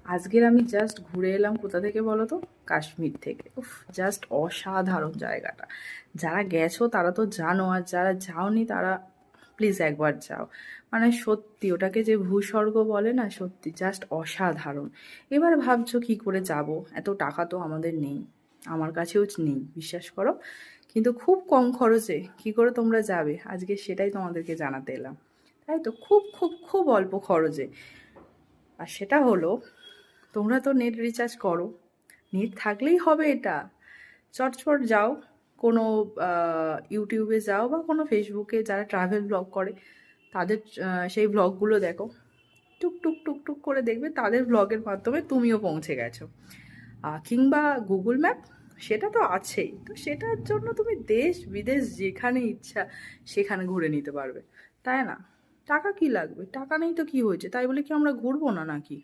আজকের আমি জাস্ট ঘুরে এলাম কোথা থেকে বলো তো? কাশ্মীর থেকে। উফ, জাস্ট অসাধারণ জায়গাটা। যারা গেছো তারা তো জানো, আর যারা যাওনি তারা প্লিজ একবার যাও। মানে সত্যি ওটাকে যে ভূস্বর্গ বলে না, সত্যি জাস্ট অসাধারণ। এবার ভাবছো কি করে যাব, এত টাকা তো আমাদের নেই, আমার কাছেও নেই, বিশ্বাস করো। কিন্তু খুব কম খরচে কি করে তোমরা যাবে, আজকে সেটাই তোমাদেরকে জানাতে এলাম। তাই তো, খুব খুব খুব অল্প খরচে। আর সেটা হলো, তোমরা তো নেট রিচার্জ করো, নেট থাকলেই হবে এটা। চটচট যাও, কোনো ইউটিউবে যাও বা কোনো ফেসবুকে যারা ট্রাভেল ব্লগ করে তাদের সেই ব্লগগুলো দেখো। টুক টুক টুক টুক করে দেখবে তাদের ব্লগের মাধ্যমে তুমিও পৌঁছে গেছো। কিংবা গুগল ম্যাপ, সেটা তো আছেই, তো সেটার জন্য তুমি দেশ বিদেশ যেখানে ইচ্ছা সেখানে ঘুরে নিতে পারবে, তাই না? টাকা কি লাগবে? টাকা নেই তো কি হয়েছে, তাই বলে কি আমরা ঘুরবো না নাকি?